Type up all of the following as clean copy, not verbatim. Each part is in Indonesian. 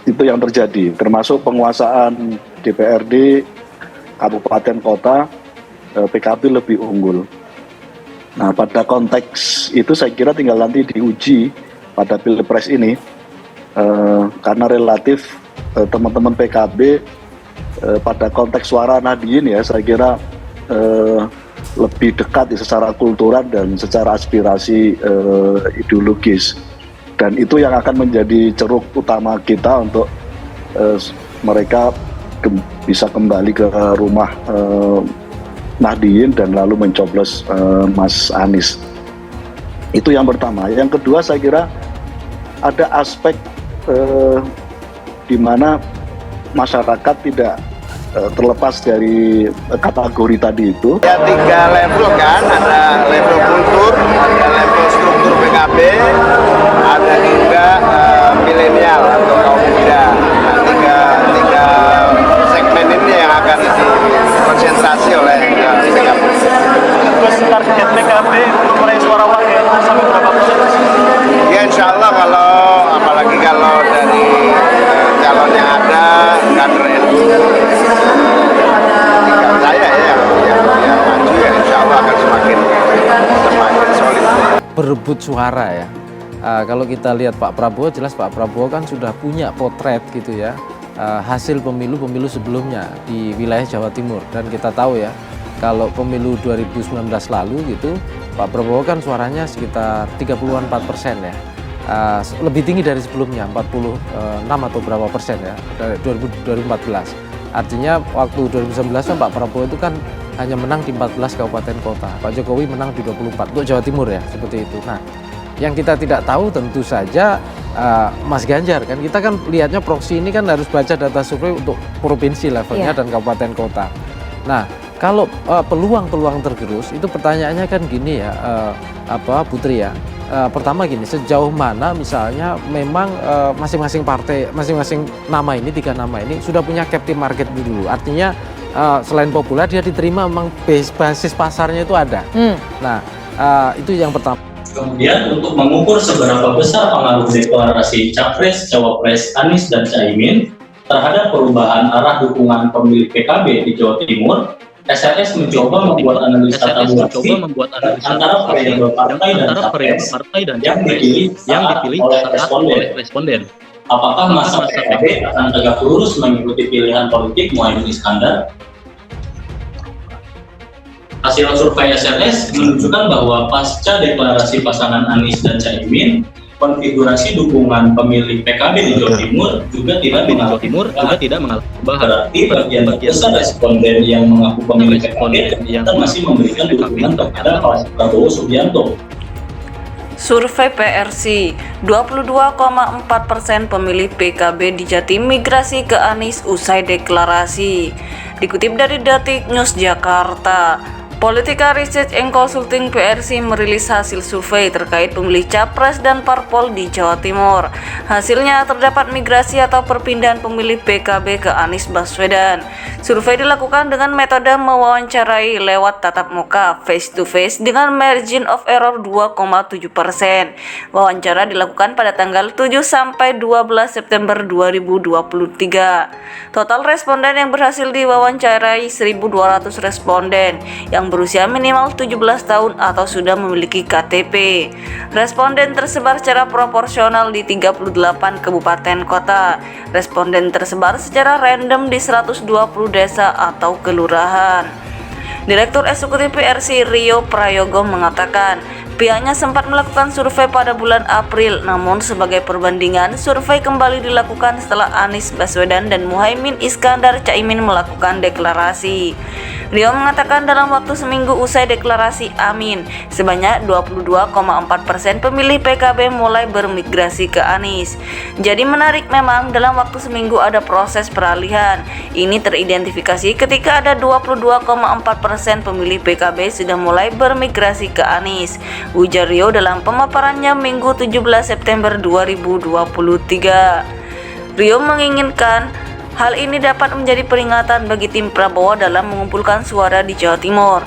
itu yang terjadi, termasuk penguasaan DPRD kabupaten kota, PKB lebih unggul. Nah, pada konteks itu saya kira tinggal nanti diuji pada Pilpres ini, karena relatif teman-teman PKB pada konteks suara Nahdien ya, saya kira lebih dekat secara kultural dan secara aspirasi ideologis. Dan itu yang akan menjadi ceruk utama kita untuk mereka bisa kembali ke rumah Nahdien dan lalu mencoblos Mas Anies. Itu yang pertama. Yang kedua, saya kira ada aspek di mana masyarakat tidak terlepas dari kategori tadi itu. Ya 3 level kan, ada level kultur, ada level struktur PKB, ada juga milenial atau kaum muda. Nah, tiga segmen ini yang akan dikonsentrasi oleh PKB. Terus target PKB untuk meraih suara wakil sampai berapa persen? Ya insya Allah, apalagi kalau dari calon yang ada kader NU tinggal saya yang maju, ya insya Allah akan semakin solid. Berebut suara ya. Kalau kita lihat Pak Prabowo, jelas Pak Prabowo kan sudah punya potret gitu ya, hasil pemilu sebelumnya di wilayah Jawa Timur. Dan kita tahu ya, kalau pemilu 2019 lalu gitu, Pak Prabowo kan suaranya sekitar 34% ya. Lebih tinggi dari sebelumnya, 46 atau berapa persen ya, dari 2014. Artinya waktu 2019 kan Pak Prabowo itu kan hanya menang di 14 kabupaten kota. Pak Jokowi menang di 24 untuk Jawa Timur ya, seperti itu. Nah, yang kita tidak tahu tentu saja Mas Ganjar kan, kita kan lihatnya proksi ini kan harus baca data survei untuk provinsi levelnya dan kabupaten kota. Nah, kalau peluang tergerus itu pertanyaannya kan gini ya, Putri ya. Pertama gini, sejauh mana misalnya memang masing-masing partai, masing-masing nama ini, 3 nama ini sudah punya captive market dulu. Artinya selain populer dia diterima, memang basis pasarnya itu ada. Nah, itu yang pertama. Kemudian untuk mengukur seberapa besar pengaruh deklarasi Capres, Cawapres Anies dan Caimin terhadap perubahan arah dukungan pemilih PKB di Jawa Timur, SRS mencoba membuat analisa tabulasi antara variabel partai dan yang dipilih oleh responden. Apakah masa PKB akan tegak lurus mengikuti pilihan politik Muhaimin Iskandar? Hasil survei SRS menunjukkan bahwa pasca deklarasi pasangan Anies dan Caimin, konfigurasi dukungan pemilih PKB di Jawa Timur juga tidak mengalami perubahan. Berarti bagian besar responden yang mengaku pemilih PKB masih memberikan dukungan kepada Pak Prabowo Subianto. Survei PRC, 22,4% pemilih PKB di Jatim migrasi ke Anies usai deklarasi. Dikutip dari Detik News Jakarta, Politika Research and Consulting PRC merilis hasil survei terkait pemilih Capres dan Parpol di Jawa Timur. Hasilnya terdapat migrasi atau perpindahan pemilih PKB ke Anies Baswedan. Survei dilakukan dengan metode mewawancarai lewat tatap muka face to face dengan margin of error 2,7%. Wawancara dilakukan pada tanggal 7 sampai 12 September 2023. Total responden yang berhasil diwawancarai 1.200 responden yang berusia minimal 17 tahun atau sudah memiliki KTP. Responden tersebar secara proporsional di 38 kabupaten kota. Responden tersebar secara random di 120 desa atau kelurahan. Direktur Eksekutif PRC Rio Prayogo mengatakan, pihaknya sempat melakukan survei pada bulan April, namun sebagai perbandingan, survei kembali dilakukan setelah Anies Baswedan dan Muhaimin Iskandar Caimin melakukan deklarasi. Rio mengatakan dalam waktu seminggu usai deklarasi Amin, sebanyak 22,4% pemilih PKB mulai bermigrasi ke Anies. Jadi menarik memang dalam waktu seminggu ada proses peralihan. Ini teridentifikasi ketika ada 22,4% pemilih PKB sudah mulai bermigrasi ke Anies, ujar Rio dalam pemaparannya Minggu 17 September 2023. Rio menginginkan hal ini dapat menjadi peringatan bagi tim Prabowo dalam mengumpulkan suara di Jawa Timur.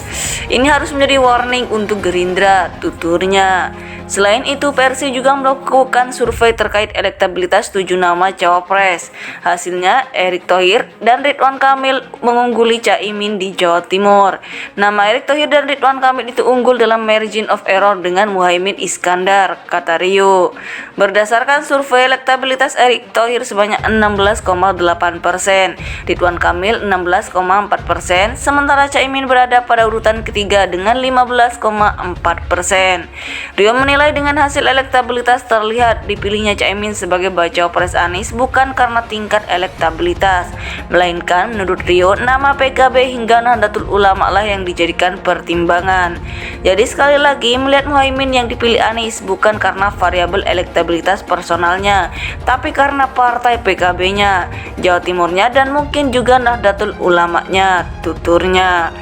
Ini harus menjadi warning untuk Gerindra, tuturnya. Selain itu, PRC juga melakukan survei terkait elektabilitas 7 nama cawapres. Hasilnya, Erick Thohir dan Ridwan Kamil mengungguli Caimin di Jawa Timur. Nama Erick Thohir dan Ridwan Kamil itu unggul dalam margin of error dengan Muhaimin Iskandar, kata Rio. Berdasarkan survei elektabilitas Erick Thohir sebanyak 16,8%, Ridwan Kamil 16,4%, sementara Caimin berada pada urutan ketiga dengan 15,4%. Rio menilai dengan hasil elektabilitas terlihat dipilihnya Caimin sebagai bacawa pres Anies bukan karena tingkat elektabilitas, melainkan menurut Rio nama PKB hingga Nahdlatul Ulama lah yang dijadikan pertimbangan. Jadi sekali lagi melihat Muhaimin yang dipilih Anies bukan karena variabel elektabilitas personalnya, tapi karena partai PKB-nya, Jawa Timurnya dan mungkin juga Nahdlatul Ulama-nya, tuturnya.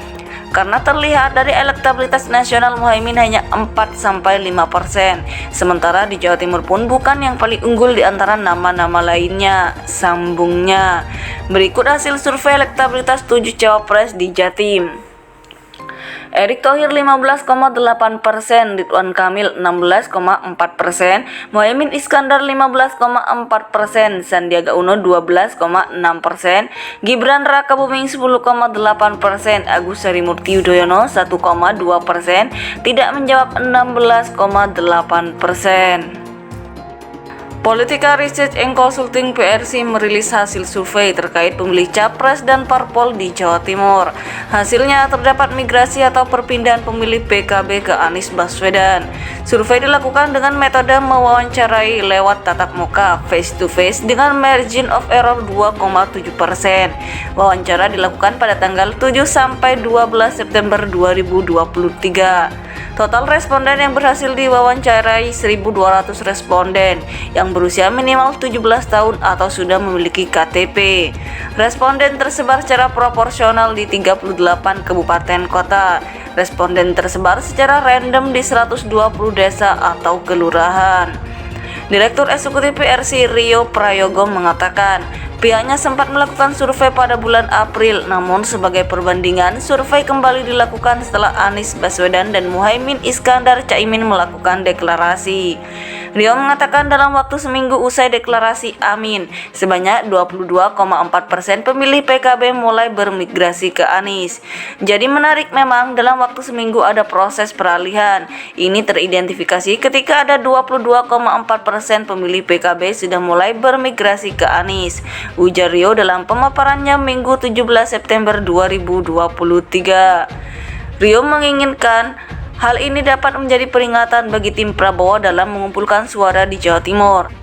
Karena terlihat dari elektabilitas nasional Muhaimin hanya 4-5%, sementara di Jawa Timur pun bukan yang paling unggul di antara nama-nama lainnya, sambungnya. Berikut hasil survei elektabilitas 7 cawapres di Jatim. Erick Thohir 15,8%, Ridwan Kamil 16,4%, Muhaimin Iskandar 15,4%, Sandiaga Uno 12,6%, Gibran Rakabuming 10,8%, Agus Harimurti Yudhoyono 1,2%, tidak menjawab 16,8%. Politika Research and Consulting PRC merilis hasil survei terkait pemilih capres dan parpol di Jawa Timur. Hasilnya terdapat migrasi atau perpindahan pemilih PKB ke Anies Baswedan. Survei dilakukan dengan metode mewawancarai lewat tatap muka face to face dengan margin of error 2,7%. Wawancara dilakukan pada tanggal 7 sampai 12 September 2023. Total responden yang berhasil diwawancarai 1.200 responden yang berusia minimal 17 tahun atau sudah memiliki KTP. Responden tersebar secara proporsional di 38 kabupaten kota. Responden tersebar secara random di 120 desa atau kelurahan. Direktur Eksekutif PRC Rio Prayogo mengatakan, pihaknya sempat melakukan survei pada bulan April, namun sebagai perbandingan, survei kembali dilakukan setelah Anies Baswedan dan Muhaimin Iskandar Caimin melakukan deklarasi. Rio mengatakan dalam waktu seminggu usai deklarasi Amin, sebanyak 22,4% pemilih PKB mulai bermigrasi ke Anies. Jadi menarik memang dalam waktu seminggu ada proses peralihan. Ini teridentifikasi ketika ada 22,4% pemilih PKB sudah mulai bermigrasi ke Anies, ujar Rio dalam pemaparannya Minggu 17 September 2023. Rio menginginkan hal ini dapat menjadi peringatan bagi tim Prabowo dalam mengumpulkan suara di Jawa Timur.